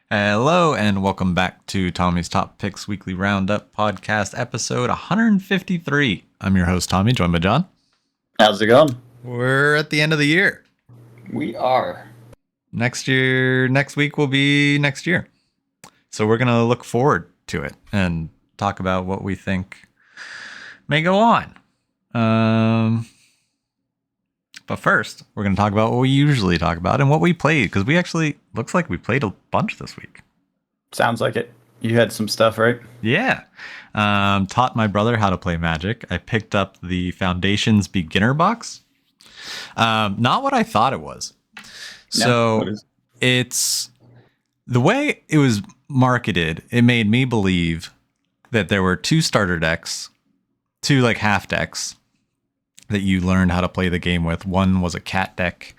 Hello and welcome back to Tommy's Top Picks Weekly Roundup Podcast, episode 153. I'm your host, Tommy, joined by John. How's it going? We're at the end of the year. We are. Next week will be next year. So we're going to look forward to it and talk about what we think may go on. But first, we're going to talk about what we usually talk about and what we played, because looks like we played a bunch this week. Sounds like it. You had some stuff, right? Yeah. Taught my brother how to play Magic. I picked up the Foundations Beginner box. Not what I thought it was. So it's the way it was marketed, it made me believe that there were two starter decks, two like half decks that you learned how to play the game with. One was a cat deck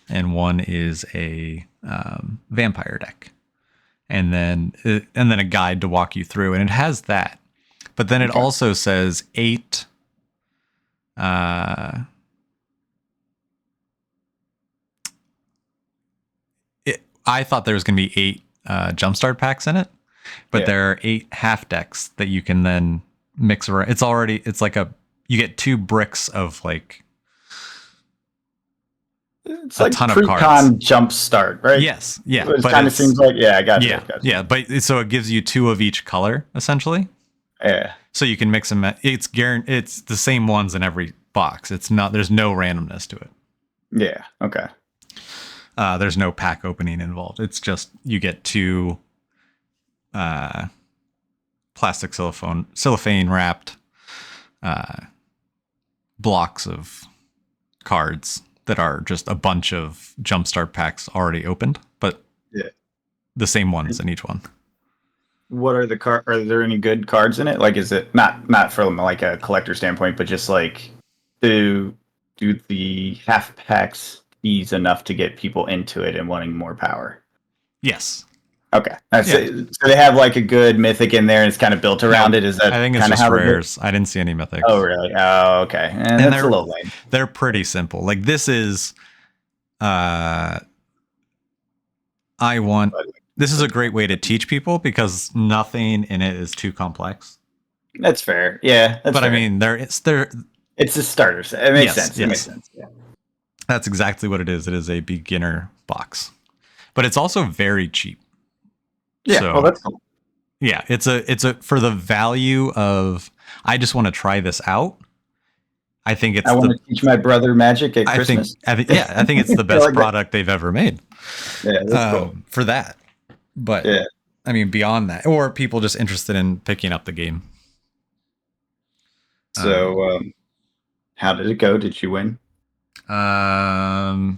and one is a vampire deck. And then a guide to walk you through, and it has that. But then it also says 8 I thought there was going to be 8 jumpstart packs in it, but there are 8 half decks that you can then mix around. You get 2 bricks of like it's a like ton of pre-con cards. jump start, right? Yes, yeah. It kind of seems like, I got you. Yeah. But so it gives you 2 of each color essentially. Yeah. So you can mix them. It's the same ones in every box. There's no randomness to it. Yeah. Okay. There's no pack opening involved. It's just you get 2 plastic cellophane wrapped blocks of cards that are just a bunch of jumpstart packs already opened, but the same ones in each one. What are the cards? Are there any good cards in it? Like, is it not from like a collector standpoint, but just like do the half packs ease enough to get people into it and wanting more power? Yes. Okay. So they have like a good mythic in there and it's kind of built around it. Is that I think it's just rares. I didn't see any mythics. Oh, really? Oh, okay. And that's a little lame. They're pretty simple. Like this is this is a great way to teach people because nothing in it is too complex. That's fair. Yeah. But fair. I mean, it's a starter set. It makes sense. Yes. It makes sense. Yeah. That's exactly what it is. It is a beginner box, but it's also very cheap. Yeah. So, that's cool. Yeah. It's a for the value of, I just want to try this out. I think I want to teach my brother Magic at Christmas. I think it's the best product they've ever made. Yeah, that's cool. For that. But I mean, beyond that, or people just interested in picking up the game. So, how did it go? Did you win? I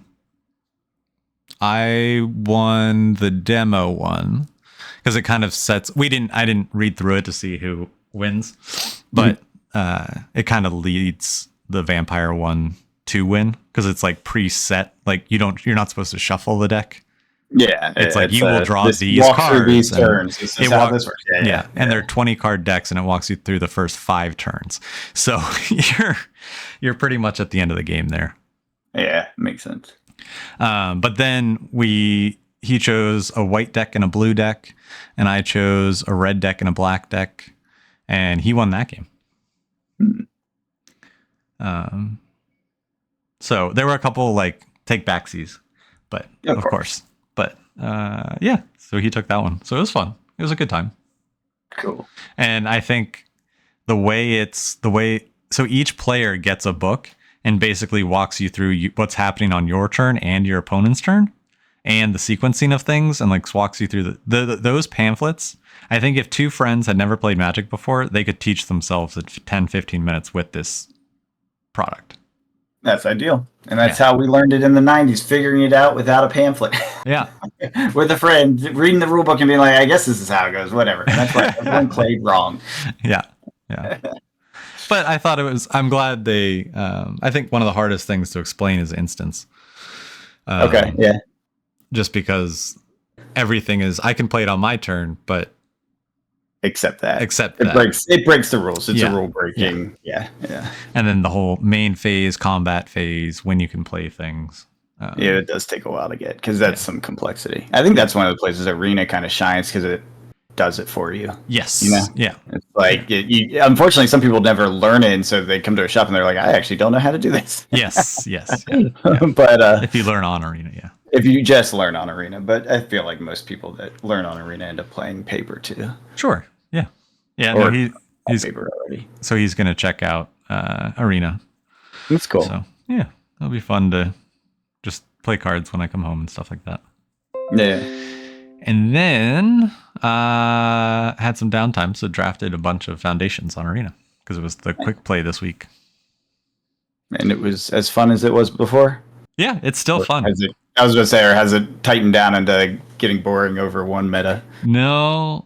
won the demo one because it kind of sets. I didn't read through it to see who wins, but it kind of leads the vampire one to win because it's like preset. Like you're not supposed to shuffle the deck. Yeah, it's like you will draw these cards. Through these turns. This is how this works. And they're 20 card decks, and it walks you through the first 5 turns. So you're pretty much at the end of the game there. Yeah, makes sense. But then he chose a white deck and a blue deck, and I chose a red deck and a black deck, and he won that game. So there were a couple like take backsies, but of course. But so he took that one. So it was fun. It was a good time. Cool. And I think so each player gets a book and basically walks you through what's happening on your turn and your opponent's turn and the sequencing of things, and like walks you through those pamphlets. I think if 2 friends had never played Magic before, they could teach themselves in 10-15 minutes with this product. That's ideal. And that's how we learned it in the 90s, figuring it out without a pamphlet. Yeah. With a friend, reading the rule book and being like, I guess this is how it goes, whatever. And that's why everyone played wrong. Yeah. But I thought I'm glad I think one of the hardest things to explain is instance. Just because everything is, I can play it on my turn, but Except that. It breaks the rules. It's a rule breaking. Yeah. And then the whole main phase, combat phase, when you can play things. Yeah, it does take a while to get because that's some complexity. I think that's one of the places Arena kind of shines because it does it for you. Yes. You know? Yeah. It's like unfortunately, some people never learn it, and so they come to a shop and they're like, "I actually don't know how to do this." Yes. Yes. Yeah. But if you learn on Arena, yeah. If you just learn on Arena, but I feel like most people that learn on Arena end up playing paper too. Sure. Yeah. Yeah. Or no, he's paper already. So he's gonna check out Arena. That's cool. So yeah, it'll be fun to just play cards when I come home and stuff like that. Yeah. And then had some downtime, so drafted a bunch of foundations on Arena because it was the quick play this week. And it was as fun as it was before? Yeah, it's still fun. I was going to say, or has it tightened down into getting boring over one meta? No.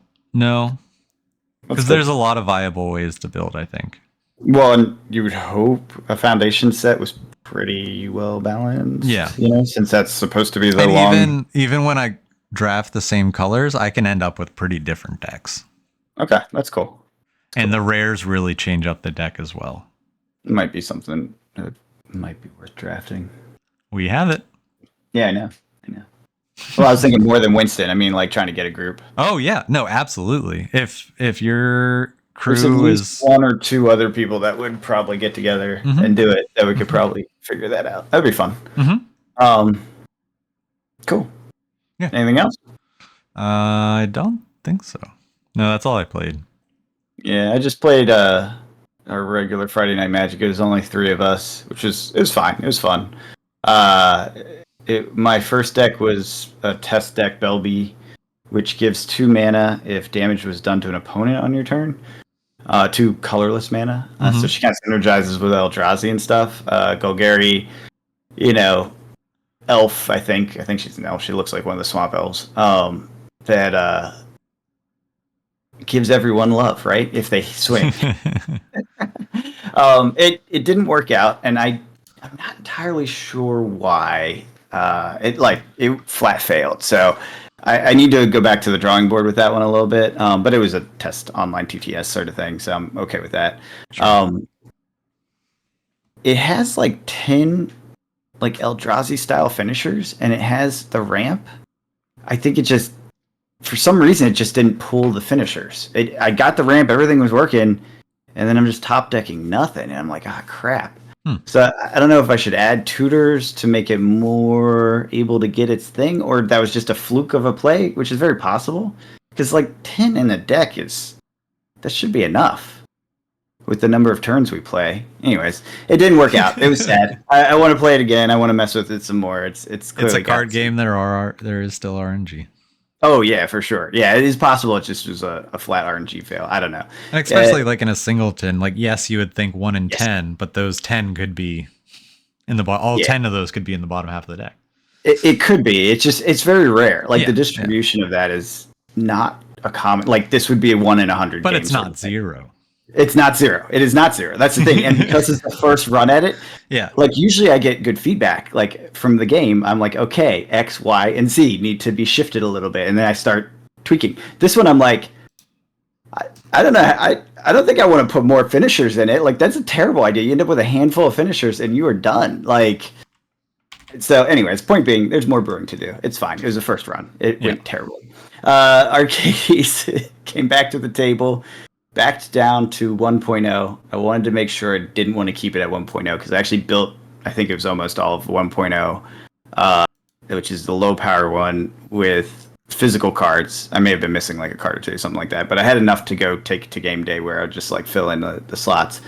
Because there's a lot of viable ways to build, I think. Well, and you would hope a foundation set was pretty well balanced. Yeah. Since that's supposed to be the and long... even when I draft the same colors, I can end up with pretty different decks. Okay, that's cool. And the rares really change up the deck as well. It might be something that might be worth drafting. We have it. Yeah, I know. Well, I was thinking more than Winston. I mean, like trying to get a group. Oh yeah, no, absolutely. If your crew There's at least one or two other people that would probably get together and do it, that we could probably figure that out. That'd be fun. Cool. Yeah. Anything else? I don't think so. No, that's all I played. Yeah, I just played our regular Friday Night Magic. It was only 3 of us, it was fine. It was fun. My first deck was a test deck Belby, which gives 2 mana if damage was done to an opponent on your turn. 2 colorless mana. So she kind of synergizes with Eldrazi and stuff. Golgari, elf, I think she's an elf. She looks like one of the swamp elves. That gives everyone love, right? If they swing. It didn't work out, and I'm not entirely sure why. It flat failed. So I need to go back to the drawing board with that one a little bit. But it was a test online TTS sort of thing, so I'm okay with that. Sure. It has 10 Eldrazi style finishers, and it has the ramp. I think it just, for some reason, it just didn't pull the finishers. I got the ramp, everything was working, and then I'm just top decking nothing, and I'm like, crap. So I don't know if I should add tutors to make it more able to get its thing, or that was just a fluke of a play, which is very possible. Because 10 in a deck that should be enough with the number of turns we play. Anyways, it didn't work out. It was sad. I want to play it again. I want to mess with it some more. It's a card game. There is still RNG. Oh yeah, for sure. Yeah, it is possible. It just was a flat RNG fail. I don't know. And especially in a singleton, yes, you would think 1 in 10, but those 10 could be in the bottom. All 10 of those could be in the bottom half of the deck. It could be. It's very rare. The distribution of that is not a common. This would be a 1 in 100. But it's not 0. It's not 0. It is not 0. That's the thing. And because it's the first run at it, usually I get good feedback. From the game, I'm like, okay, X, Y, and Z need to be shifted a little bit, and then I start tweaking. This one, I'm like, I don't know. I don't think I want to put more finishers in it. That's a terrible idea. You end up with a handful of finishers, and you are done. So, anyways, point being, there's more brewing to do. It's fine. It was the first run. It went terribly. Arcades came back to the table. Backed down to 1.0. I wanted to make sure I didn't want to keep it at 1.0 because I actually built, I think it was almost all of 1.0, which is the low power one with physical cards. I may have been missing a card or two, something like that, but I had enough to go take to game day where I would just fill in the slots.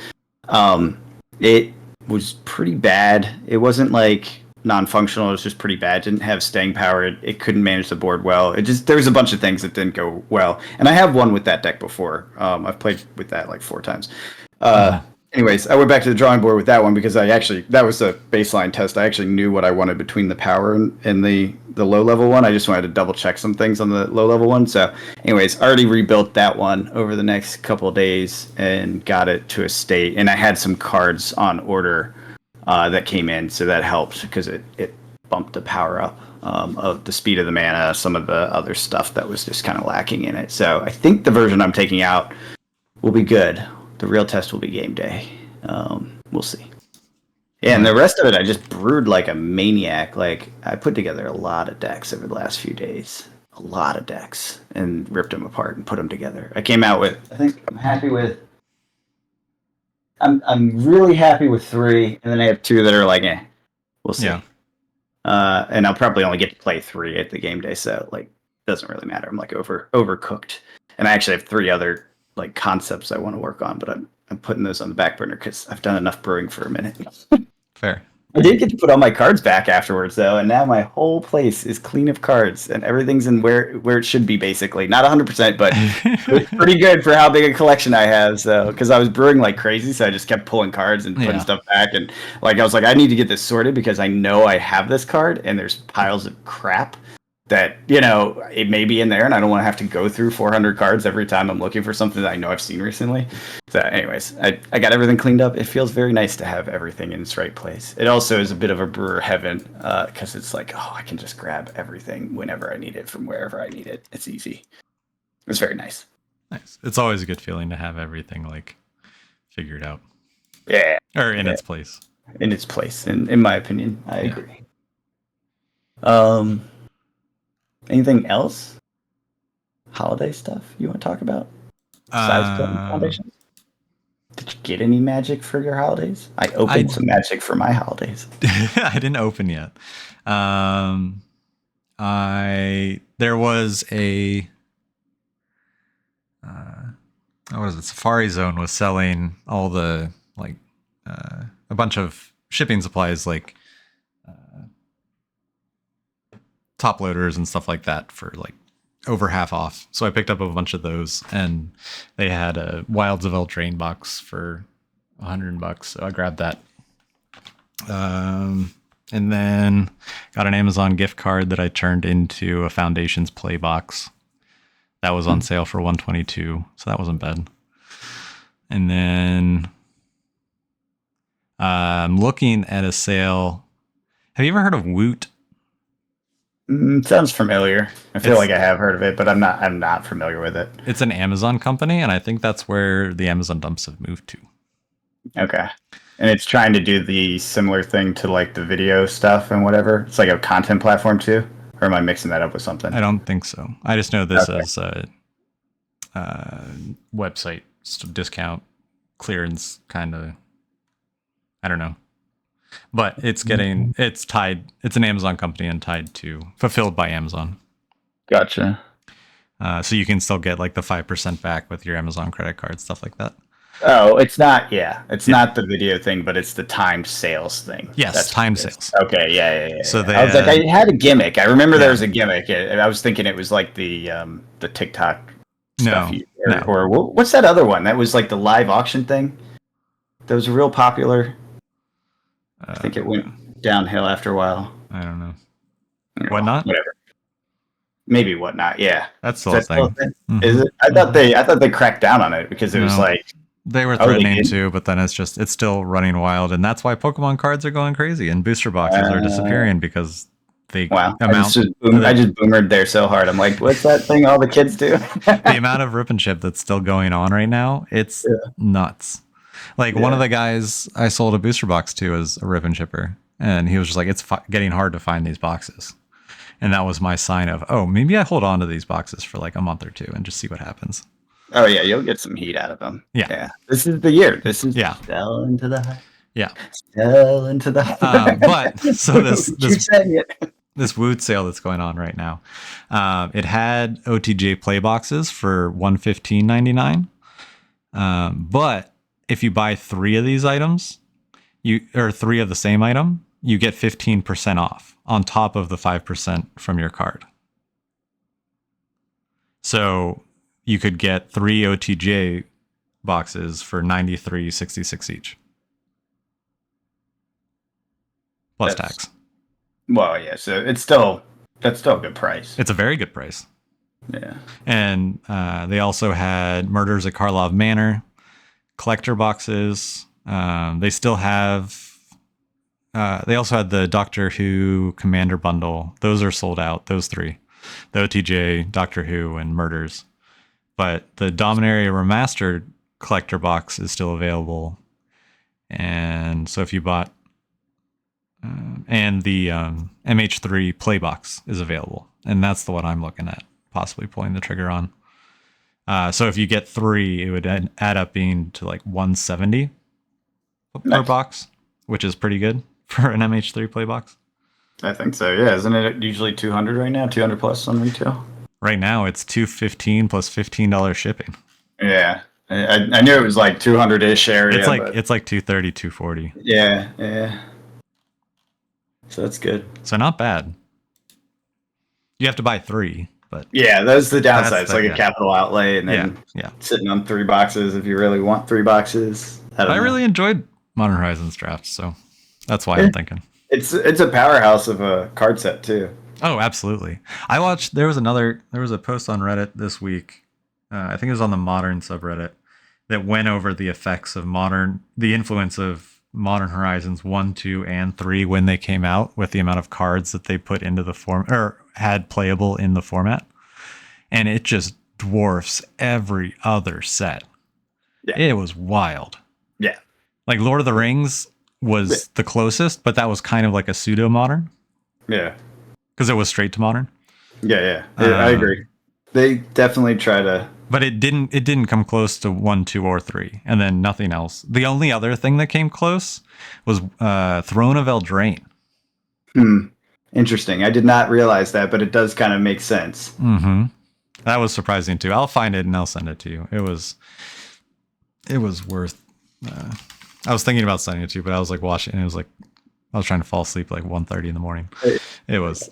It was pretty bad. It wasn't non-functional. It was just pretty bad. Didn't have staying power. It couldn't manage the board well. There was a bunch of things that didn't go well. And I have won with that deck before. I've played with that 4 times. Anyways, I went back to the drawing board with that one because that was a baseline test. I actually knew what I wanted between the power and the low level one. I just wanted to double check some things on the low level one. So anyways, I already rebuilt that one over the next couple of days and got it to a state. And I had some cards on order that came in, so that helped because it bumped the power up of the speed of the mana, some of the other stuff that was just kind of lacking in it. So I think the version I'm taking out will be good. The real test will be game day. We'll see. Yeah, and the rest of it, I just brewed like a maniac. Like, I put together a lot of decks over the last few days. A lot of decks. And ripped them apart and put them together. I came out with, I think I'm happy with, I'm really happy with 3. And then I have 2 that are like, we'll see. Yeah. And I'll probably only get to play 3 at the game day. So, like, doesn't really matter. I'm like overcooked. And I actually have 3 other like concepts I want to work on, but I'm putting those on the back burner because I've done enough brewing for a minute. Fair. I did get to put all my cards back afterwards, though, and now my whole place is clean of cards, and everything's in where it should be, basically. Not 100%, but it's pretty good for how big a collection I have. So, because I was brewing like crazy, so I just kept pulling cards and putting stuff back, and like I was like, I need to get this sorted because I know I have this card, and there's piles of crap that, you know, it may be in there, and I don't want to have to go through 400 cards every time I'm looking for something that I know I've seen recently. So anyways, I got everything cleaned up. It feels very nice to have everything in its right place. It also is a bit of a brewer heaven because it's like, oh, I can just grab everything whenever I need it from wherever I need it. It's easy. It's very nice. Nice. It's always a good feeling to have everything like figured out. Yeah. Or in its place. In its place, in my opinion. I agree. Anything else? Holiday stuff you want to talk about? Besides foundations? Did you get any magic for your holidays? I opened some magic for my holidays. I didn't open yet. There was a what was it? Safari Zone was selling all the like a bunch of shipping supplies like top loaders and stuff like that for like over half off. So I picked up a bunch of those, and they had a Wilds of Eldraine box for $100. So I grabbed that. And then got an Amazon gift card that I turned into a Foundations play box. That was on sale for $122, so that wasn't bad. And then I'm looking at a sale. Have you ever heard of Woot? Sounds familiar. I feel like I have heard of it, but I'm not familiar with it. It's an Amazon company, and I think that's where the Amazon dumps have moved to. Okay. And it's trying to do the similar thing to like the video stuff and whatever. It's like a content platform too? Or am I mixing that up with something? I don't think so. I just know this as a website discount clearance kind of. I don't know. But it's tied. It's an Amazon company and tied to fulfilled by Amazon. Gotcha. So you can still get like the 5% back with your Amazon credit card, stuff like that. Oh, it's not. Yeah, it's not the video thing, but it's the timed sales thing. Yes, that's timed sales. Okay, yeah. So I was like, I had a gimmick. I remember there was a gimmick. I was thinking it was like the TikTok stuff. Or what's that other one? That was like the live auction thing. That was real popular. I think it went downhill after a while. I don't know. Whatnot? Whatever. Maybe Whatnot. Yeah, that's the whole thing. Mm-hmm. Is it? I thought they cracked down on it because it was like they were threatening to, but then it's still running wild, and that's why Pokemon cards are going crazy and booster boxes are disappearing because they I just boomered there so hard. I'm like, what's that thing all the kids do? The amount of rip and ship that's still going on right now, it's nuts. Like one of the guys I sold a booster box to is a rip and shipper, and he was just like, it's getting hard to find these boxes. And that was my sign of, oh, maybe I hold on to these boxes for like a month or two and just see what happens. Oh, yeah, you'll get some heat out of them. Yeah. This is the year. This is sell into the high. Yeah. Sell into the high. But so this Woot sale that's going on right now, it had OTJ play boxes for $115.99. But if you buy 3 of these items, 3 of the same item, you get 15% off on top of the 5% from your card. So you could get 3 OTJ boxes for $93.66 each. Plus tax. Well, yeah, so that's still a good price. It's a very good price. Yeah. And they also had Murders at Karlov Manor, collector boxes. They still have they also had the Doctor Who Commander bundle. Those are sold out, those 3. The OTJ, Doctor Who, and Murders. But the Dominaria Remastered collector box is still available. And so if you bought And the MH3 Playbox is available, and that's the one I'm looking at possibly pulling the trigger on. So if you get 3, it would add up being to like 170 per box, which is pretty good for an MH3 Playbox. I think so. Yeah, isn't it usually 200 right now? 200 plus on retail. Right now, it's $215 plus $15 shipping. Yeah, I knew it was like 200-ish area. It's like 230, 240. Yeah. So that's good. So not bad. You have to buy 3, but yeah, that's the downside. It's like a capital outlay, and then sitting on 3 boxes if you really want 3 boxes. I really enjoyed Modern Horizons draft, so that's why I'm thinking it's a powerhouse of a card set too. Oh, absolutely. I watched. There was a post on Reddit this week. I think it was on the Modern subreddit that went over the effects of the influence of Modern Horizons 1, 2, and 3 when they came out, with the amount of cards that they put into the form or had playable in the format, and it just dwarfs every other set. Yeah. It was wild. Yeah, like Lord of the Rings was the closest, but that was kind of like a pseudo modern. Yeah, because it was straight to modern. Yeah, I agree. They definitely try to. But it didn't come close to 1, 2, or 3, and then nothing else. The only other thing that came close was Throne of Eldraine. Interesting. I did not realize that, but it does kind of make sense. Mm-hmm. That was surprising too. I'll find it and I'll send it to you. It was worth. I was thinking about sending it to you, but I was like watching, and it was like I was trying to fall asleep like 1:30 in the morning. It was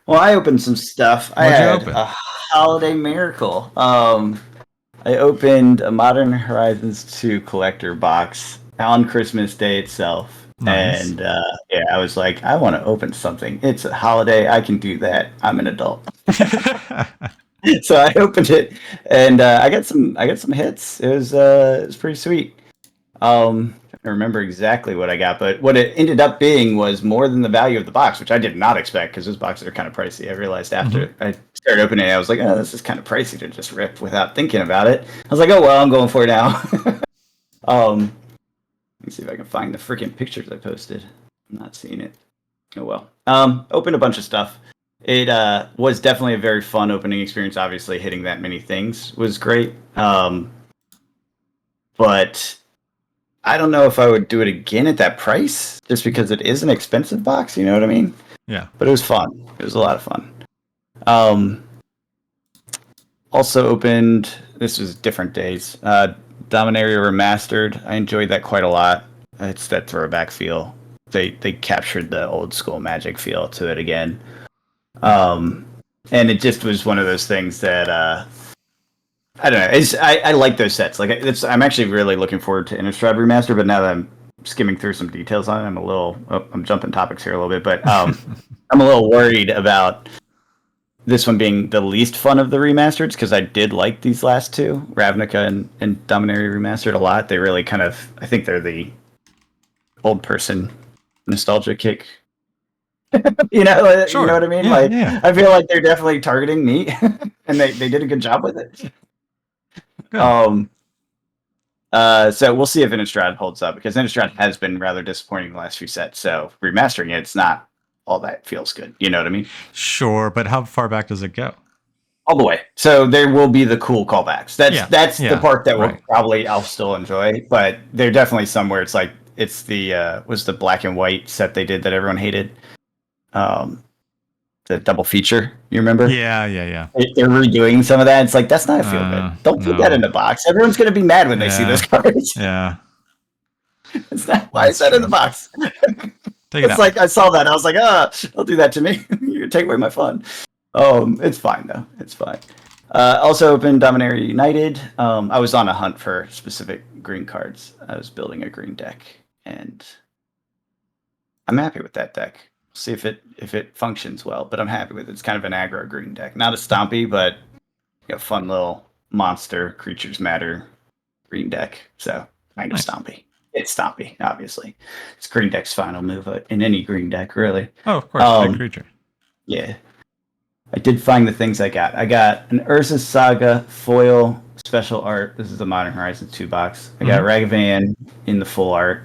Well, I opened some stuff. I had a holiday miracle. I opened a Modern Horizons 2 collector box on Christmas Day itself. Nice. And I was like, I want to open something. It's a holiday. I can do that. I'm an adult. So I opened it, and I got some hits. It was pretty sweet. I don't remember exactly what I got, but what it ended up being was more than the value of the box, which I did not expect, because those boxes are kind of pricey. I realized after I started opening it, I was like, oh, this is kind of pricey to just rip without thinking about it. I was like, oh, well, I'm going for it now. Let me see if I can find the freaking pictures I posted. I'm not seeing it. Oh, well. Opened a bunch of stuff. It was definitely a very fun opening experience. Obviously, hitting that many things was great. But I don't know if I would do it again at that price, just because it is an expensive box. You know what I mean? Yeah. But it was fun. It was a lot of fun. Also opened. This was different days. Dominaria Remastered. I enjoyed that quite a lot. It's that throwback feel. They captured the old school Magic feel to it again. And it just was one of those things that I don't know. I like those sets. Like I'm actually really looking forward to Innistrad Remaster. But now that I'm skimming through some details on it, I'm jumping topics here a little bit. But I'm a little worried about this one being the least fun of the remasters, because I did like these last two, Ravnica and Dominaria Remastered, a lot. They really kind of, I think they're the old person nostalgia kick. You know, sure. You know what I mean? Yeah. I feel like they're definitely targeting me, and they did a good job with it. Good. So we'll see if Innistrad holds up, because Innistrad has been rather disappointing the last few sets. So remastering it's not all that feels good. You know what I mean? Sure, but how far back does it go? All the way. So there will be the cool callbacks. That's the part that I'll still enjoy. But they're definitely somewhere. It's like it's the was the black and white set they did that everyone hated. The double feature. You remember? Yeah. They're redoing some of that. It's like, that's not a feel good. Don't put that in the box. Everyone's gonna be mad when they see those cards. Yeah. It's not. Why is that in the box? It's like I saw that. I was like, don't do that to me. You take away my fun. It's fine though. It's fine. Also opened Dominaria United. I was on a hunt for specific green cards. I was building a green deck, and I'm happy with that deck. See if it functions well, but I'm happy with it. It's kind of an aggro green deck. Not a stompy, but fun little monster creatures matter green deck. So kind of stompy. It's stompy, obviously. It's green deck's final move in any green deck, really. Oh, of course, big creature. Yeah. I did find the things I got. I got an Urza Saga foil special art. This is the Modern Horizons 2 box. I got Ragavan in the full art.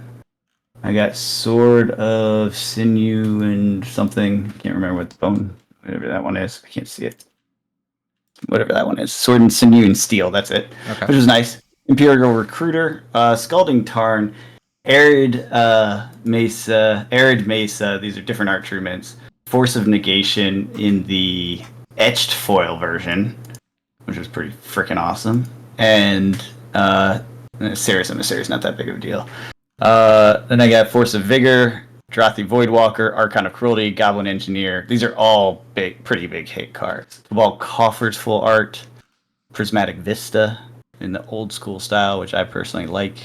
I got Sword of Sinew and something. Can't remember what the bone, whatever that one is. I can't see it. Whatever that one is. Sword and Sinew and Steel. That's it. Okay. Which is nice. Imperial Recruiter, Scalding Tarn, Arid Mesa. These are different archerments. Force of Negation in the etched foil version, which was pretty freaking awesome. And Ceres, not that big of a deal. Then I got Force of Vigor, Drothi Voidwalker, Archon of Cruelty, Goblin Engineer. These are all pretty big hit cards. Cabal Coffers full art, Prismatic Vista in the old school style, which I personally like.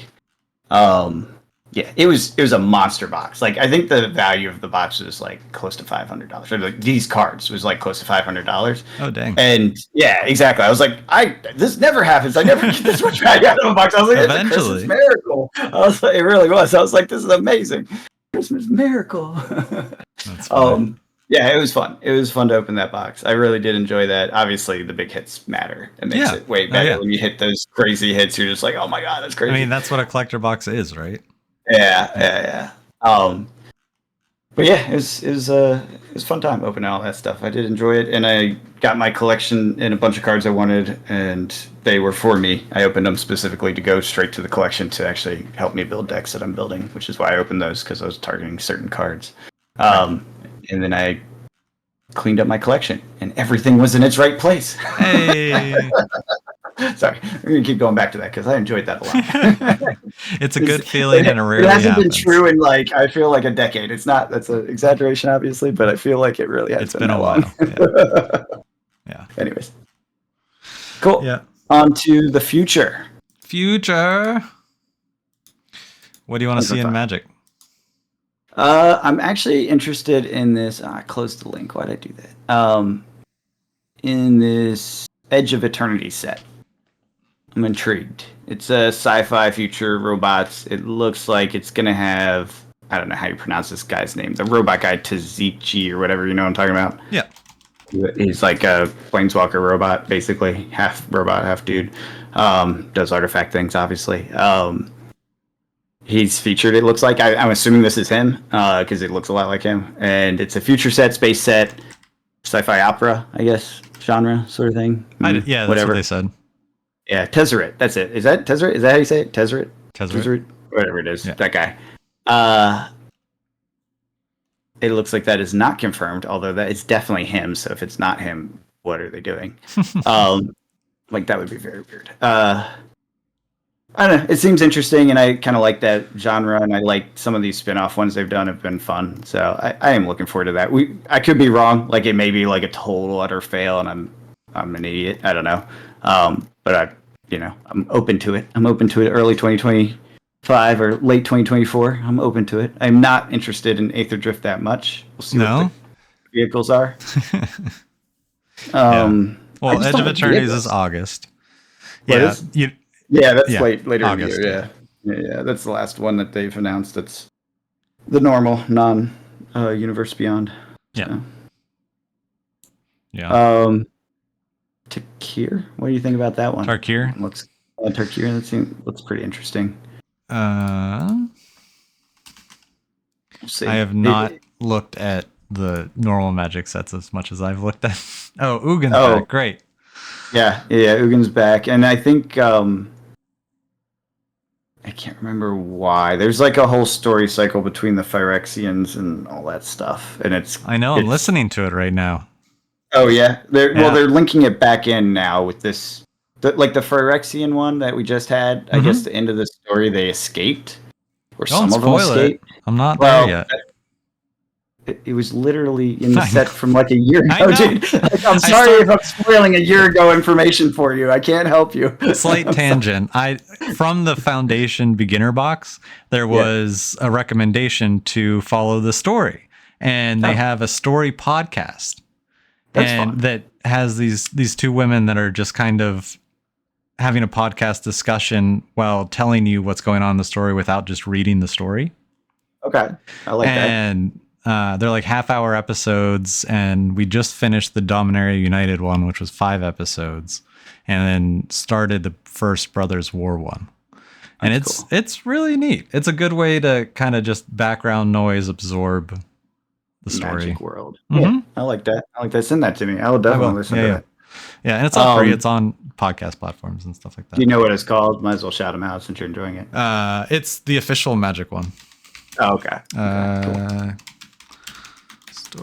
Yeah, it was a monster box. Like, I think the value of the box was like close to $500. Or like these cards was like close to $500. Oh dang! And yeah, exactly. I was like, this never happens. I never get this much value out of a box. I was like, Eventually. it's a Christmas miracle. I was like, it really was. I was like, this is amazing, Christmas miracle. That's funny. Yeah, it was fun. It was fun to open that box. I really did enjoy that. Obviously, the big hits matter. It makes it way better when you hit those crazy hits. You're just like, oh my god, that's crazy. I mean, that's what a collector box is, right? Yeah. But yeah, it was a fun time opening all that stuff. I did enjoy it, and I got my collection and a bunch of cards I wanted, and they were for me. I opened them specifically to go straight to the collection to actually help me build decks that I'm building, which is why I opened those, because I was targeting certain cards. And then I cleaned up my collection, and everything was in its right place. Hey. Sorry, we're gonna keep going back to that because I enjoyed that a lot. It's a good feeling, and it rarely hasn't happens. been true in like, I feel like a decade. It's not. That's an exaggeration, obviously, but I feel like it really has. It's been a while. Yeah. Anyways, cool. Yeah. On to the future. What do you want to see in Magic? I'm actually interested in this. I closed the link. Why'd I do that? In this Edge of Eternity set. I'm intrigued. It's a sci-fi future robots. It looks like it's gonna have, I don't know how you pronounce this guy's name, the robot guy Tazichi or whatever, you know what I'm talking about? Yeah. He's like a planeswalker robot, basically. Half robot, half dude. Does artifact things, obviously. He's featured, it looks like. I'm assuming this is him, because it looks a lot like him. And it's a future set, space set, sci-fi opera, I guess, genre sort of thing. Yeah, that's whatever what they said. Yeah, Tezzeret. That's it. Is that Tezzeret? Is that how you say it? Tezzeret? Tezzeret? Whatever it is. Yeah. That guy. It looks like that is not confirmed, although that is definitely him. So if it's not him, what are they doing? Like, that would be very weird. I don't know. It seems interesting, and I kind of like that genre, and I like some of these spin-off ones they've done have been fun. So I am looking forward to that. I could be wrong. Like, it may be like a total utter fail, and I'm an idiot. I don't know. But I'm open to it. I'm open to it early 2025 or late 2024. I'm open to it. I'm not interested in Aether Drift that much. We'll see what the vehicles are. Well, Edge of Eternities is August. That's later in August, the year. Yeah, that's the last one that they've announced. That's the normal non-Universe Beyond. Yeah. Yeah. Tarkir? What do you think about that one? Tarkir? Tarkir, looks pretty interesting. We'll see. I have not looked at the normal Magic sets as much as I've looked at. Oh, Ugin's back. Great. Yeah, Ugin's back. And I think I can't remember why. There's like a whole story cycle between the Phyrexians and all that stuff. And I'm listening to it right now. Oh yeah, they're linking it back in now with this, like the Phyrexian one that we just had. I guess the end of the story, they escaped, or Don't some of them escaped. I'm not there yet. It was literally in the set from like a year ago, dude. I'm sorry if I'm spoiling a year ago information for you. I can't help you. Slight tangent. From the Foundation beginner box, there was a recommendation to follow the story, and they have a story podcast. That's fun. That has these two women that are just kind of having a podcast discussion while telling you what's going on in the story without just reading the story. Okay, I like that. And they're like half-hour episodes, and we just finished the Dominaria United one, which was 5 episodes, and then started the first Brothers War one. And That's cool. it's really neat. It's a good way to kind of just background noise absorb the story. Magic World. Yeah, I like that. Send that to me. I will definitely listen to that. Yeah, and it's all free. It's on podcast platforms and stuff like that. Do you know what it's called? Might as well shout them out since you're enjoying it. It's the official Magic one. Oh, okay. Cool.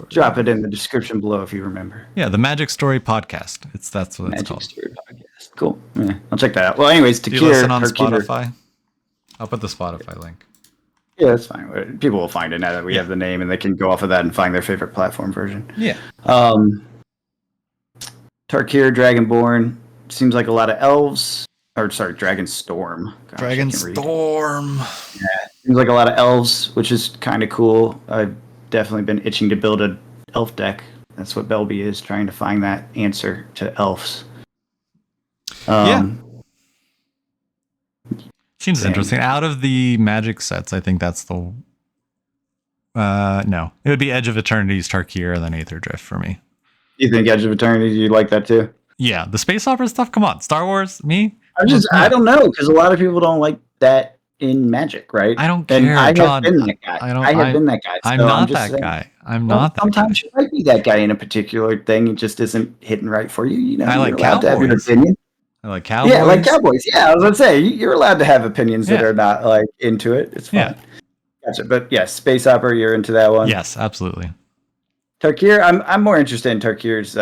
Drop it in the description below if you remember. Yeah, the Magic Story Podcast. That's what it's called. Magic Story Podcast. Cool. Yeah, I'll check that out. Well, anyways, Do you listen on Spotify? I'll put the Spotify link. Yeah, that's fine. People will find it now that we have the name, and they can go off of that and find their favorite platform version. Yeah. Tarkir, Dragonborn. Seems like a lot of elves. Or, sorry, Dragonstorm. Gosh, Dragonstorm. Yeah, seems like a lot of elves, which is kind of cool. I've definitely been itching to build an elf deck. That's what Belby is, trying to find that answer to elves. Seems interesting. Out of the Magic sets, I think that's the... no. It would be Edge of Eternity's Tarkir and then Aether Drift for me. You think Edge of Eternity, you like that too? Yeah, the space opera stuff, come on. Star Wars, me? I don't know, because a lot of people don't like that in Magic, right? I don't care, and John. I have been that guy. I have been that guy. I'm not that guy. I'm not that guy. Sometimes you might be that guy in a particular thing. It just isn't hitting right for you. You know, I like you're allowed to have your Cowboys. opinion. I like Cowboys. Yeah, like Cowboys. Yeah, I was gonna say you're allowed to have opinions that are not like into it. It's fine. Yeah. Gotcha. But yes, space opera. You're into that one. Yes, absolutely. Tarkir. I'm more interested in Tarkir's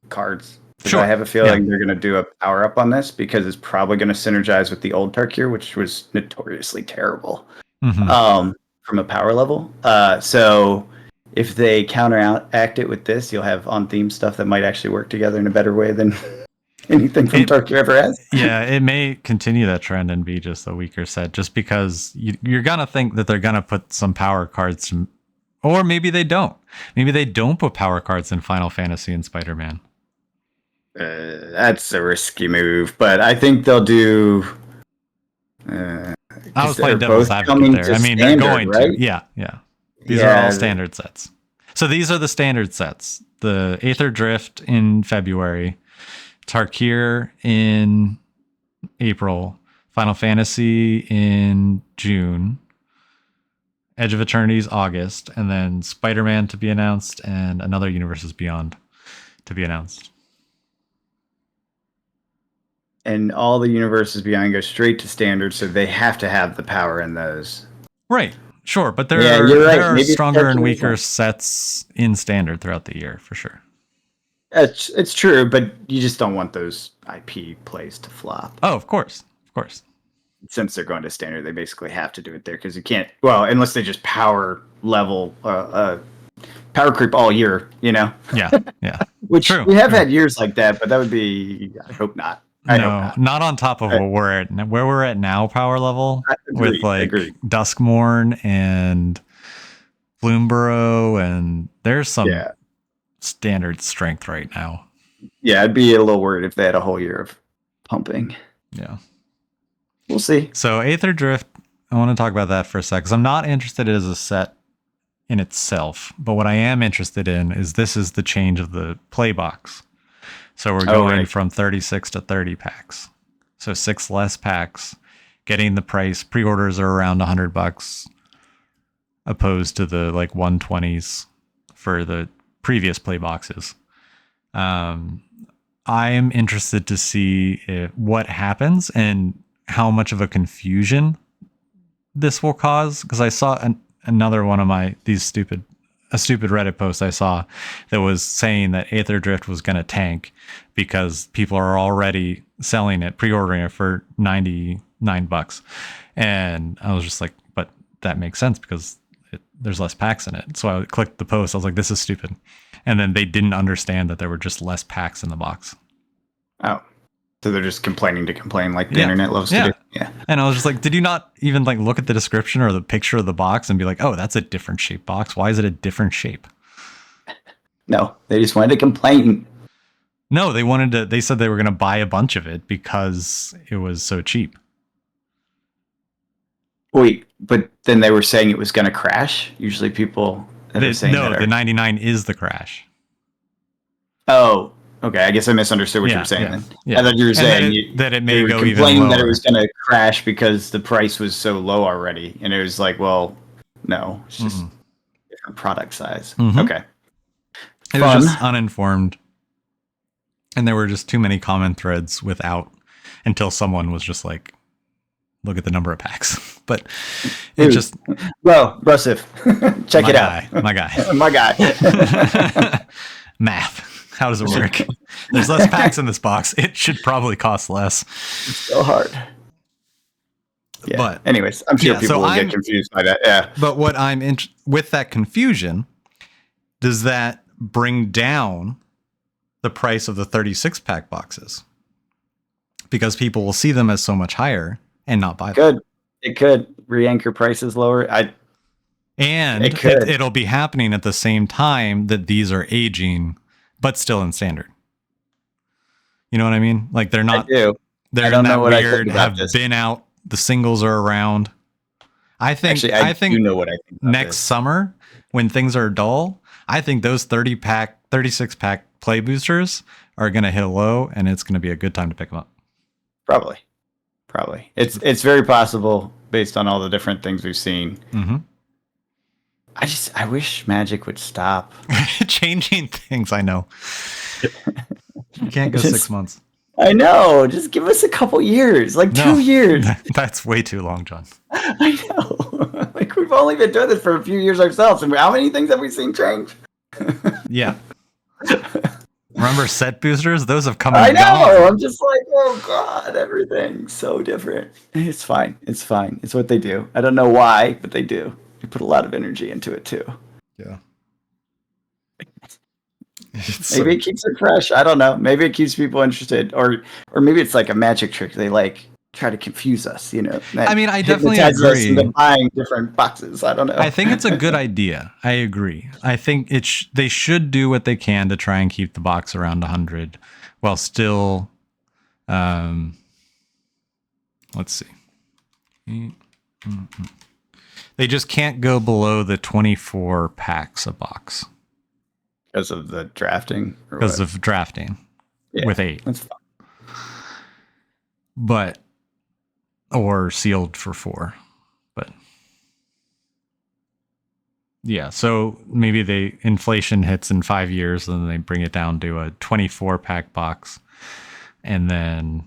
cards. Sure. I have a feeling they're going to do a power up on this because it's probably going to synergize with the old Tarkir, which was notoriously terrible from a power level. So if they counteract it with this, you'll have on theme stuff that might actually work together in a better way than anything from Tarkir ever has. Yeah, it may continue that trend and be just a weaker set, just because you're going to think that they're going to put some power cards, or maybe they don't. Maybe they don't put power cards in Final Fantasy and Spider-Man. That's a risky move, but I think they'll do. I was playing devil's advocate there. I mean, they're going to. Yeah. These are all standard sets. So these are the standard sets. The Aether Drift in February, Tarkir in April, Final Fantasy in June, Edge of Eternity's August, and then Spider-Man to be announced, and Another Universes Beyond to be announced. And all the Universes Beyond go straight to standard, so they have to have the power in those. Right. Sure, but there are stronger and weaker sets in standard throughout the year, for sure. It's true, but you just don't want those IP plays to flop. Oh, of course. Since they're going to standard, they basically have to do it there because you can't. Well, unless they just power level, power creep all year, you know. Yeah. Which true. We have had years like that, but that would be. I hope not. Not on top of where we're at now, power level with Duskmourn and Bloomborough, and there's some standard strength right now. Yeah, I'd be a little worried if they had a whole year of pumping. Yeah, we'll see. So Aether Drift, I want to talk about that for a sec because I'm not interested as a set in itself, but what I am interested in is this is the change of the play box. So we're going from 36 to 30 packs. So 6 less packs, getting the price. Pre-orders are around $100 opposed to the like 120s for the previous play boxes. I am interested to see what happens and how much of a confusion this will cause, because I saw another one of a stupid Reddit post I saw that was saying that Aether Drift was going to tank because people are already selling it, pre-ordering it for $99. And I was just like, but that makes sense because there's less packs in it. So I clicked the post. I was like, this is stupid. And then they didn't understand that there were just less packs in the box. Oh. So they're just complaining to complain like the internet loves to do. Yeah. And I was just like, did you not even like look at the description or the picture of the box and be like, oh, that's a different shape box. Why is it a different shape? No, they just wanted to complain. No, they said they were going to buy a bunch of it because it was so cheap. Wait, but then they were saying it was going to crash? Usually people that are saying that the 99 is the crash. Oh, Okay, I guess I misunderstood what you were saying then. Yeah. I thought you were saying that it may go even complaining lower. that it was going to crash because the price was so low already, and it was like, well, no, it's just different product size. Okay, it was just uninformed, and there were just too many comment threads until someone was just like, look at the number of packs. But it just Brusif, check it out. My guy. Math. How does it work? There's less packs in this box. It should probably cost less. It's so hard. Yeah. But anyways, I'm sure people will get confused by that. Yeah. But what with that confusion, does that bring down the price of the 36-pack boxes? Because people will see them as so much higher and not buy them. It could re-anchor prices lower. It'll be happening at the same time that these are aging, but still in standard. You know what I mean? Like they're not. I do. They're not weird. Have been out. The singles are around. I think. Actually, I think you know what I think. Next summer, when things are dull, I think those 36-pack play boosters are going to hit a low, and it's going to be a good time to pick them up. Probably. It's very possible based on all the different things we've seen. I wish Magic would stop changing things. I know. You can't go 6 months. I know. Just give us a couple years, 2 years. That's way too long, John. I know. We've only been doing this for a few years ourselves, and how many things have we seen change? Yeah. Remember set boosters? Those have come and I know. gone. I'm just like, oh god, everything's so different. It's fine. It's what they do. I don't know why, but they do. They put a lot of energy into it too. Yeah. Maybe it keeps it fresh. I don't know. Maybe it keeps people interested, or maybe it's like a magic trick. They try to confuse us. I mean, I definitely agree. Into buying different boxes. I don't know. I think it's a good idea. I agree. I think they should do what they can to try and keep the box around 100, while still. Let's see. They just can't go below the 24 packs a box. Because of the drafting? Because of drafting with 8. That's fine. But, or sealed for 4. But, yeah, so maybe inflation hits in 5 years, and then they bring it down to a 24-pack box. And then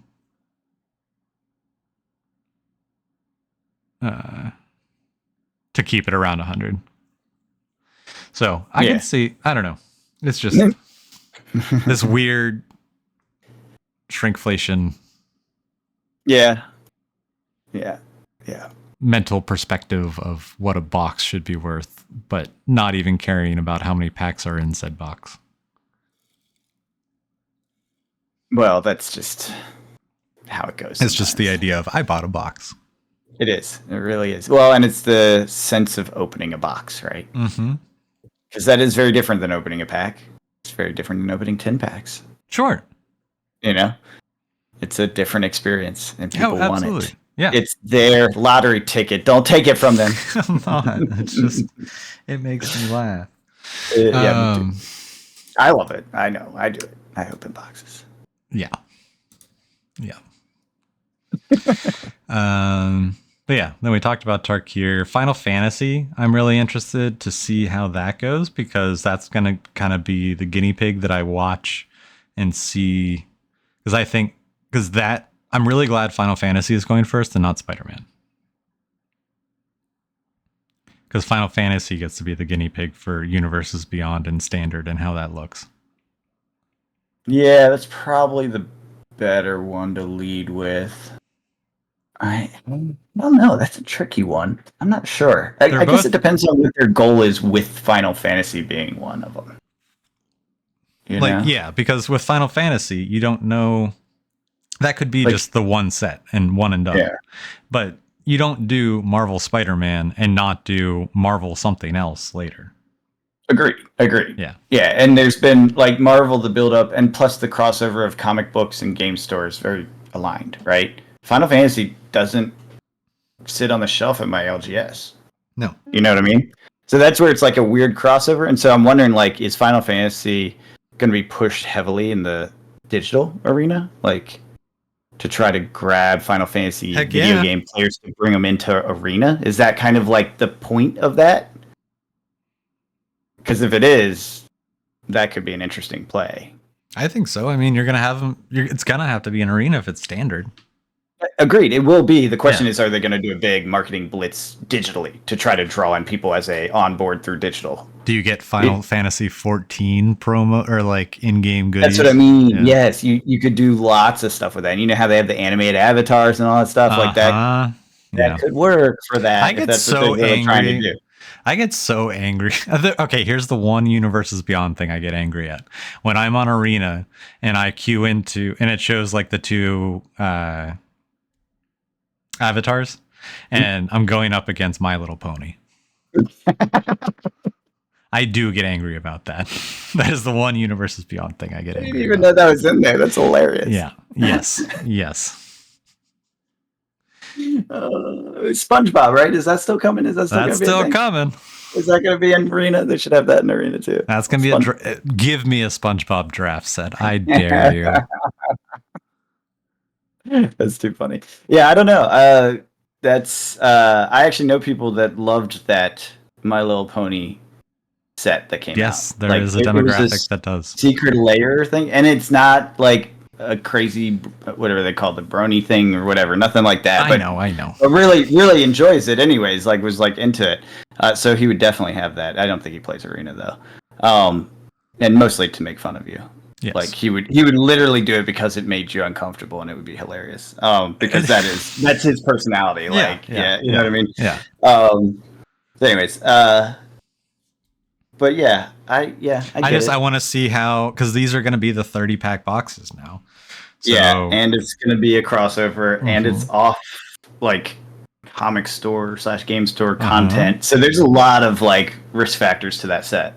to keep it around 100. So I can see, I don't know. It's just this weird shrinkflation. Yeah. Mental perspective of what a box should be worth, but not even caring about how many packs are in said box. Well, that's just how it goes. It's just the idea of I bought a box. It is. It really is. Well, and it's the sense of opening a box, right? Mm-hmm. Because that is very different than opening a pack. It's very different than opening 10 packs. Sure. It's a different experience, and people want it. Yeah. It's their lottery ticket. Don't take it from them. Come on. It's just, it makes me laugh. Me too. I love it. I know. I do it. I open boxes. Yeah. But yeah, then we talked about Tarkir. Final Fantasy, I'm really interested to see how that goes, because that's going to kind of be the guinea pig that I watch and see. Because I'm really glad Final Fantasy is going first and not Spider-Man. Because Final Fantasy gets to be the guinea pig for Universes Beyond and Standard and how that looks. Yeah, that's probably the better one to lead with. I don't know. That's a tricky one. I'm not sure. I guess it depends on what their goal is with Final Fantasy being one of them. Yeah, because with Final Fantasy, you don't know. That could be just the one set and one and done. Yeah. But you don't do Marvel Spider-Man and not do Marvel something else later. Agree. Yeah. Yeah, and there's been Marvel, the build up, and plus the crossover of comic books and game stores very aligned, right? Final Fantasy doesn't sit on the shelf at my LGS. No. You know what I mean? So that's where it's a weird crossover. And so I'm wondering, is Final Fantasy going to be pushed heavily in the digital arena, like to try to grab Final Fantasy video game players to bring them into arena? Is that kind of like the point of that? Because if it is, that could be an interesting play. I think so. I mean, you're gonna have them. It's gonna have to be an arena if it's standard. Agreed. It will be. The question is, are they going to do a big marketing blitz digitally to try to draw in people as a onboard through digital? Do you get Final Fantasy 14 promo or like in-game goodies? That's what I mean. Yeah. Yes, you could do lots of stuff with that. And you know how they have the animated avatars and all that stuff like that. That could work for that. I get so angry. Trying to do. I get so angry. Okay, here's the one Universes Beyond thing I get angry at. When I'm on Arena and I queue into, and it shows like the two avatars, and I'm going up against My Little Pony. I do get angry about that. That is the one Universes Beyond thing I get angry about. I didn't even know that was in there. That's hilarious. Yeah. Yes. Yes. SpongeBob, right? Is that still coming? Is that still coming? Is that going to be in Arena? They should have that in Arena too. That's going to be give me a SpongeBob draft set. I dare you. That's too funny. Yeah, I don't know. That's I actually know people that loved that My Little Pony set that came out. Yes, there is a demographic that does. Secret layer thing, and it's not like a crazy, whatever they call the brony thing or whatever, nothing like that. I know. But really enjoys it anyways, like was like into it. So he would definitely have that. I don't think he plays Arena though. And mostly to make fun of you. Yes. Like he would literally do it because it made you uncomfortable and it would be hilarious. Because that's his personality. You know what I mean? Yeah. Anyways, but yeah, I want to see how, because these are going to be the 30-pack boxes now. So, yeah, and it's going to be a crossover, and it's off like comic store / game store content. So there's a lot of like risk factors to that set.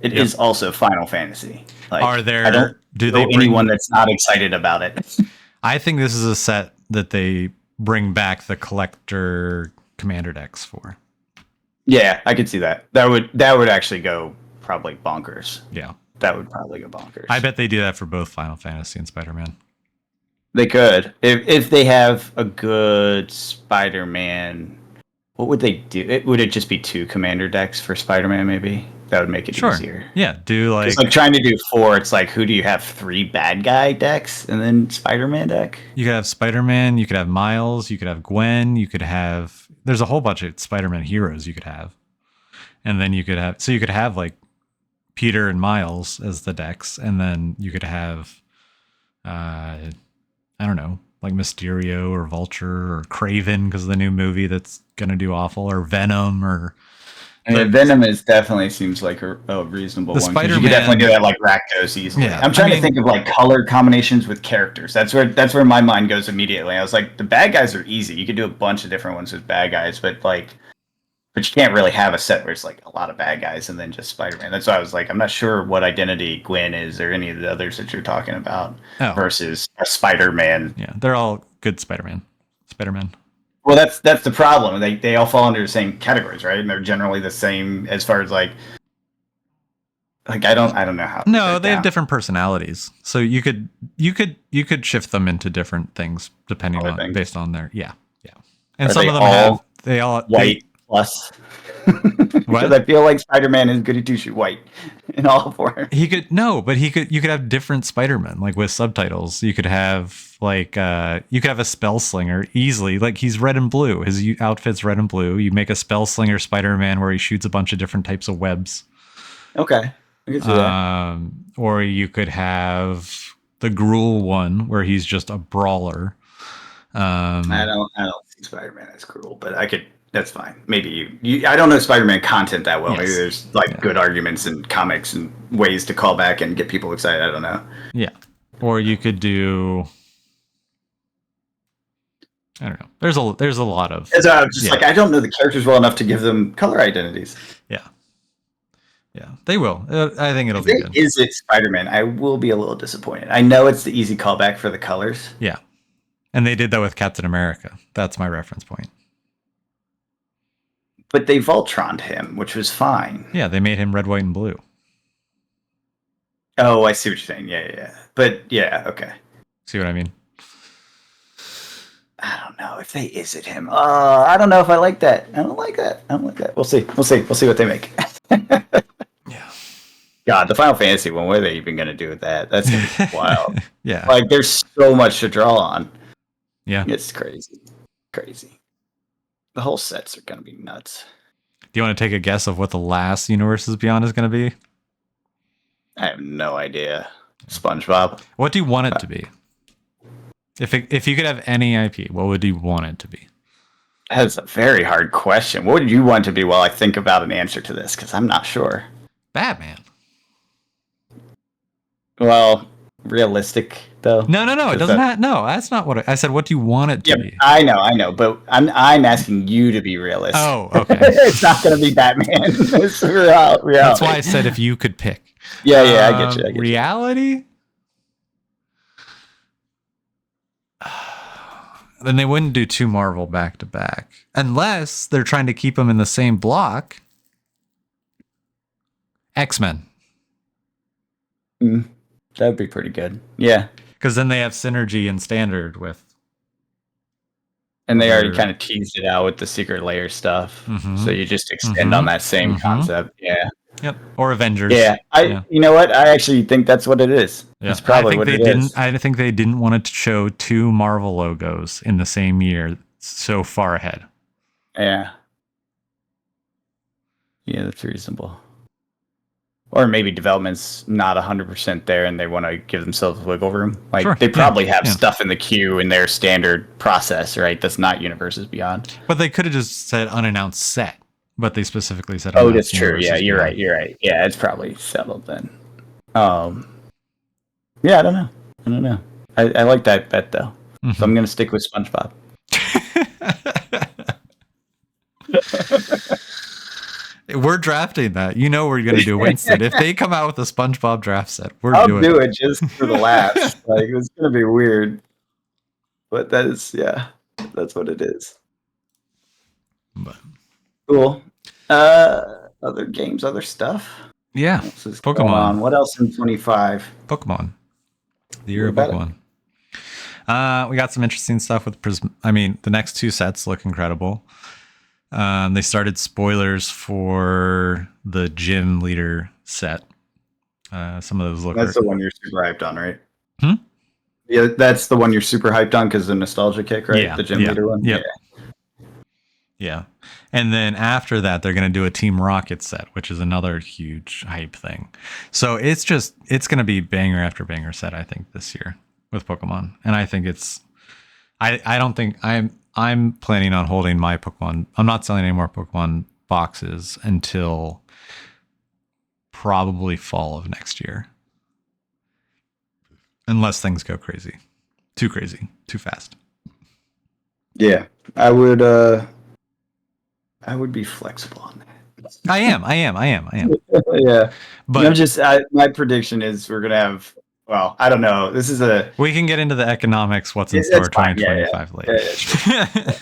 It is also Final Fantasy. Like, are there? I don't know anyone that's not excited about it. I think this is a set that they bring back the collector commander decks for. Yeah, I could see that. That would actually go probably bonkers. Yeah. That would probably go bonkers. I bet they do that for both Final Fantasy and Spider-Man. They could. If they have a good Spider-Man, what would they do? Would it just be 2 commander decks for Spider-Man maybe? That would make it easier. Yeah, do like... It's like trying to do 4, it's like, who do you have? 3 bad guy decks and then Spider-Man deck? You could have Spider-Man, you could have Miles, you could have Gwen, you could have... There's a whole bunch of Spider-Man heroes you could have. And then you could have... So you could have like Peter and Miles as the decks, and then you could have... I don't know, like Mysterio or Vulture or Kraven because of the new movie that's going to do awful, or Venom or... Venom definitely seems like a reasonable one. Spider-Man, you could definitely do that like Rakdos easily. Yeah, I'm trying to think of like color combinations with characters. That's where my mind goes immediately. I was like, the bad guys are easy. You could do a bunch of different ones with bad guys, but you can't really have a set where it's like a lot of bad guys and then just Spider-Man. That's why I was like, I'm not sure what identity Gwen is or any of the others that you're talking about versus a Spider-Man. Yeah, they're all good Spider-Man. Well, that's the problem. They all fall under the same categories, right? And they're generally the same as far as like I don't know how. No, they have different personalities, so you could shift them into different things depending on based on their And some of them they all white plus. Because I feel like Spider-Man is goody two-shoe white in all 4. You could have different Spider-Man, like with subtitles. You could have like you could have a spell slinger easily, like he's red and blue. His outfit's red and blue. You make a spell slinger Spider-Man where he shoots a bunch of different types of webs. Okay. I can see that. Or you could have the Gruul one where he's just a brawler. I don't see Spider-Man as Gruul, but I could. That's fine. Maybe you I don't know Spider-Man content that well. Yes. Maybe there's like good arguments and comics and ways to call back and get people excited. I don't know. Yeah. Or you could do... I don't know. There's a lot of... It's just like, I don't know the characters well enough to give them color identities. Yeah. Yeah, they will. I think it'll be good. Is it Spider-Man? I will be a little disappointed. I know it's the easy callback for the colors. Yeah. And they did that with Captain America. That's my reference point. But they Voltroned him, which was fine. Yeah, they made him red, white, and blue. Oh, I see what you're saying. Yeah. But yeah, okay. See what I mean? I don't know if they is it him. I don't know if I like that. I don't like that. We'll see. We'll see what they make. Yeah. God, the Final Fantasy one. What are they even gonna do with that? That's gonna be wild. Yeah. Like, there's so much to draw on. Yeah. It's crazy. The whole sets are gonna be nuts. Do you want to take a guess of what the last Universes Beyond is going to be? I have no idea. SpongeBob. What do you want it to be? If you could have any IP, what would you want it to be? That's a very hard question. What would you want to be while I think about an answer to this? Because I'm not sure. Batman. Well, realistic though. No. It doesn't have. No, that's not what I said. What do you want it to be? I know, but I'm asking you to be realistic. Oh, okay. It's not going to be Batman. It's reality. That's why I said if you could pick. Yeah, I get you. Reality. Then they wouldn't do two Marvel back to back unless they're trying to keep them in the same block. X-Men. That'd be pretty good. Yeah. Because then they have synergy and standard with. And they already kind of teased it out with the secret layer stuff. Mm-hmm. So you just extend on that same concept. Yeah. Yep. Or Avengers. Yeah. You know what? I actually think that's what it is. Yeah. It's probably what it is. I think they didn't want to show two Marvel logos in the same year so far ahead. Yeah. Yeah, that's reasonable. Or maybe development's not 100% there and they want to give themselves wiggle room. Like, sure. They probably have stuff in the queue in their standard process, right? That's not Universes Beyond. But they could have just said unannounced set. But they specifically said, "Oh, that's true. Yeah, you're right. Yeah, it's probably settled then." Yeah, I don't know. I like that bet though, so I'm gonna stick with SpongeBob. We're drafting that. You know we're gonna do Winston. If they come out with a SpongeBob draft set, I'll do it just for the laughs. Like, it's gonna be weird, but that's what it is. But. Cool. Other games, other stuff. Yeah. Pokemon. What else in 25? Pokemon. The year of Pokemon. We got some interesting stuff with the next two sets look incredible. They started spoilers for the gym leader set. Some of those look. That's the one you're super hyped on, right? Yeah, that's the one you're super hyped on because the nostalgia kick, right? Yeah, the gym leader one. Yeah. And then after that, they're going to do a Team Rocket set, which is another huge hype thing. So it's going to be banger after banger set, I think, this year with Pokemon. And I think I don't think I'm planning on holding my Pokemon. I'm not selling any more Pokemon boxes until probably fall of next year. Unless things go crazy, too fast. Yeah, I would be flexible on that. I am. Yeah. But my prediction is we're going to have, well, I don't know. We can get into the economics, what's in store 2025 later. Yeah.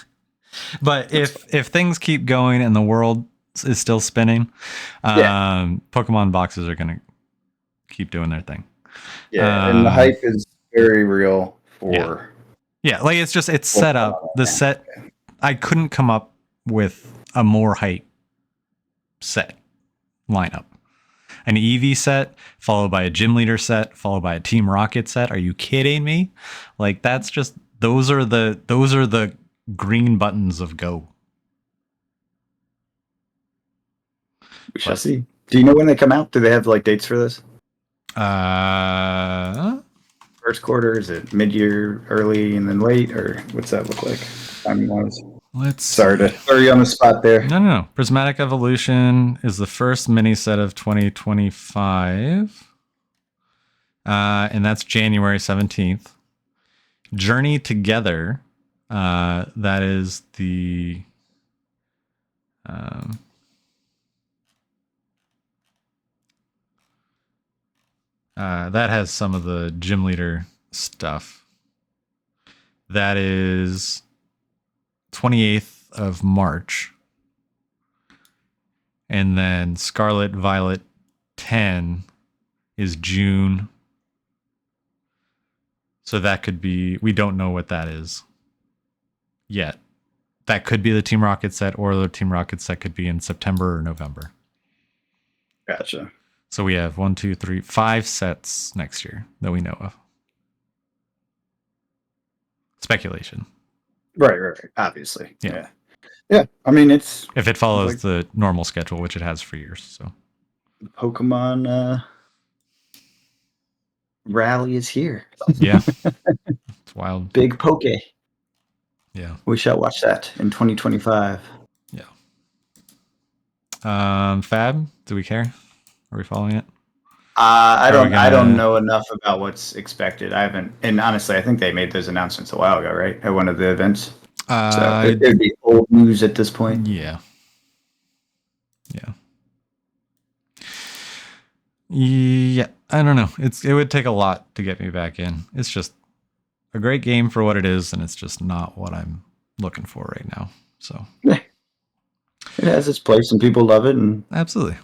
But if things keep going and the world is still spinning, Pokemon boxes are going to keep doing their thing. Yeah. And the hype is very real for. Yeah. Like it's set up. The set, I couldn't come up with a more hype set lineup. An EV set followed by a gym leader set followed by a Team Rocket set. Are you kidding me? Like, that's just those are the green buttons of go. We shall see. Do you know when they come out? Do they have like dates for this? First quarter? Is it mid-year, early, and then late, or what's that look like timing wise? Sorry to throw you on the spot there. No. Prismatic Evolution is the first mini set of 2025. And that's January 17th. Journey Together, that is the that has some of the gym leader stuff. That is 28th of March. And then Scarlet Violet 10 is June. So that could be, we don't know what that is yet. That could be the Team Rocket set, or the Team Rocket set could be in September or November. Gotcha. So we have 1, 2, 3, 5 sets next year that we know of. Speculation. Right. Obviously. Yeah. I mean, it's if it follows the normal schedule, which it has for years. So Pokemon rally is here. Yeah. It's wild. Big Poke. Yeah. We shall watch that in 2025. Yeah. Fab, do we care? Are we following it? I don't know enough about what's expected. I haven't, and honestly, I think they made those announcements a while ago, right? At one of the events. So it'd be old news at this point. Yeah. Yeah. I don't know. It would take a lot to get me back in. It's just a great game for what it is, and it's just not what I'm looking for right now. So yeah. It has its place, and people love it, and absolutely,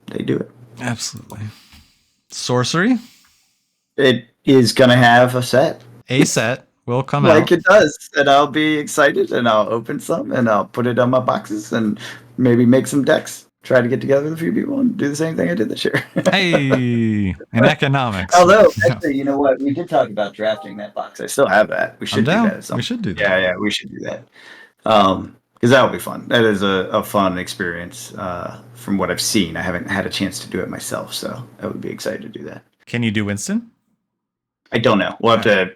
they do it. Absolutely. Sorcery? It is gonna have a set. A set will come out. Like it does. And I'll be excited, and I'll open some, and I'll put it on my boxes, and maybe make some decks. Try to get together with a few people and do the same thing I did this year. Hey, in economics. Although, actually, you know what? We did talk about drafting that box. I still have that. We should do that. We should do that. Yeah, we should do that. Because that would be fun. That is a fun experience from what I've seen. I haven't had a chance to do it myself, so I would be excited to do that. Can you do Winston? I don't know. We'll have to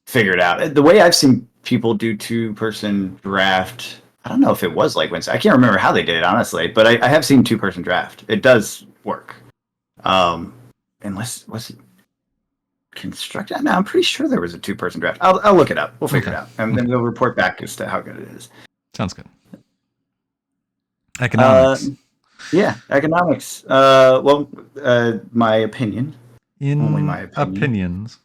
figure it out. The way I've seen people do 2-person draft, I don't know if it was like Winston. I can't remember how they did it, honestly, but I have seen 2-person draft. It does work. Unless, was it constructed? No, I'm pretty sure there was a 2-person draft. I'll look it up. We'll figure it out. And then we'll report back as to how good it is. Sounds good. Economics. Economics. My opinion. Only my opinions.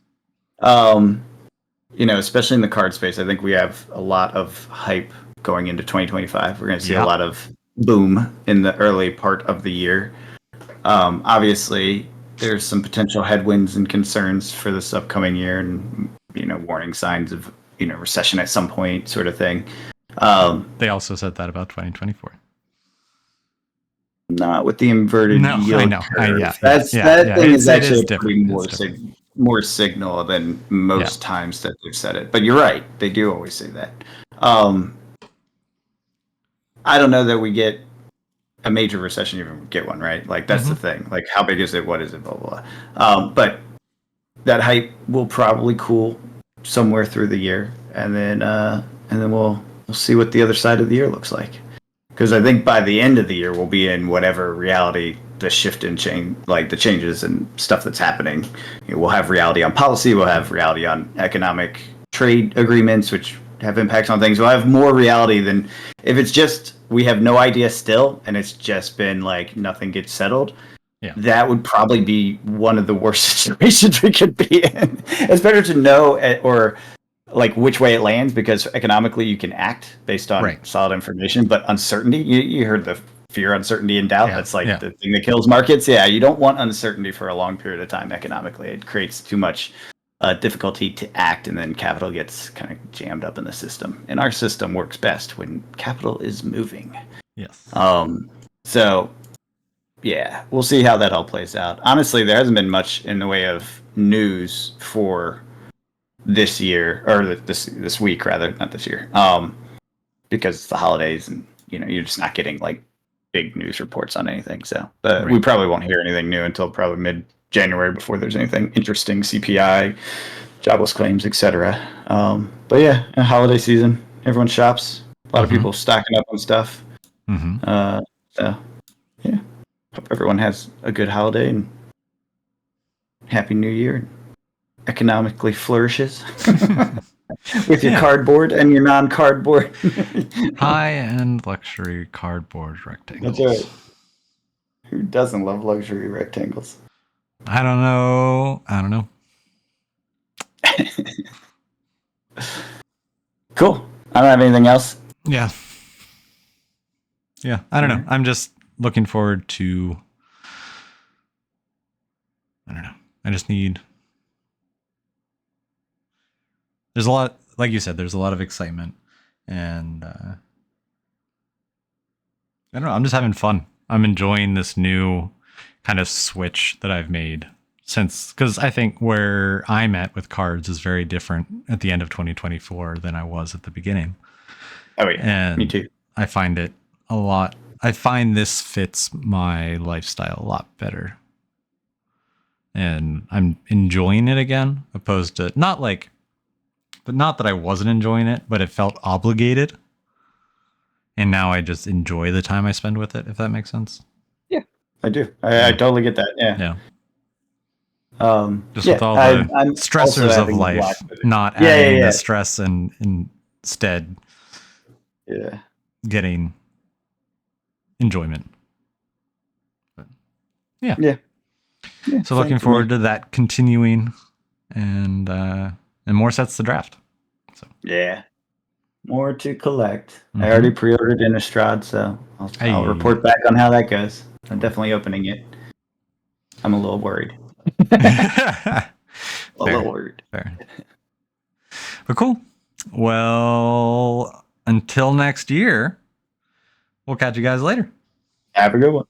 Especially in the card space, I think we have a lot of hype going into 2025. We're going to see a lot of boom in the early part of the year. Obviously, there's some potential headwinds and concerns for this upcoming year, and warning signs of recession at some point, sort of thing. They also said that about 2024. Not with the inverted yield I know. curve. That thing is actually more signal than most times that they've said it. But you're right. They do always say that. I don't know that we get a major recession, even get one, right? Like, that's the thing. Like, how big is it? What is it? Blah, blah, blah. But that hype will probably cool somewhere through the year. And then we'll see what the other side of the year looks like. Because I think by the end of the year, we'll be in whatever reality the shift in change, like the changes and stuff that's happening. We'll have reality on policy. We'll have reality on economic trade agreements, which have impacts on things. We'll have more reality than if it's just we have no idea still, and it's just been like nothing gets settled. Yeah. That would probably be one of the worst situations we could be in. It's better to know or like which way it lands, because economically you can act based on solid information, but uncertainty, you heard the fear, uncertainty, and doubt. That's like the thing that kills markets. Yeah, you don't want uncertainty for a long period of time economically. It creates too much difficulty to act, and then capital gets kind of jammed up in the system. And our system works best when capital is moving. Yes. So yeah, we'll see how that all plays out. Honestly, there hasn't been much in the way of news for this year, or this week rather, not this year, because it's the holidays, and you're just not getting like big news reports on anything. So we probably won't hear anything new until probably mid-January before there's anything interesting. CPI, jobless claims, etc. But yeah, a holiday season, everyone shops. A lot of people stocking up on stuff. So yeah, hope everyone has a good holiday and happy New Year. Economically flourishes with your cardboard and your non-cardboard. High-end luxury cardboard rectangles. That's right. Who doesn't love luxury rectangles? I don't know. Cool. I don't have anything else. Yeah. I don't know. I'm just looking forward to I don't know. I just need. There's a lot, like you said, there's a lot of excitement, and I don't know. I'm just having fun. I'm enjoying this new kind of switch that I've made since, because I think where I'm at with cards is very different at the end of 2024 than I was at the beginning. Oh yeah, and me too. I find it a lot. I find this fits my lifestyle a lot better, and I'm enjoying it again, opposed to not that I wasn't enjoying it, but it felt obligated. And now I just enjoy the time I spend with it, if that makes sense. Yeah, I do. I totally get that. Yeah. Just with all the stressors of life, not adding the stress and instead getting enjoyment. But, yeah. So looking forward to that continuing, and more sets to draft. So more to collect. I already pre-ordered Innistrad, so I'll report back on how that goes. I'm definitely opening it. I'm a little worried. A little worried. Fair. But cool. Well, until next year, we'll catch you guys later. Have a good one.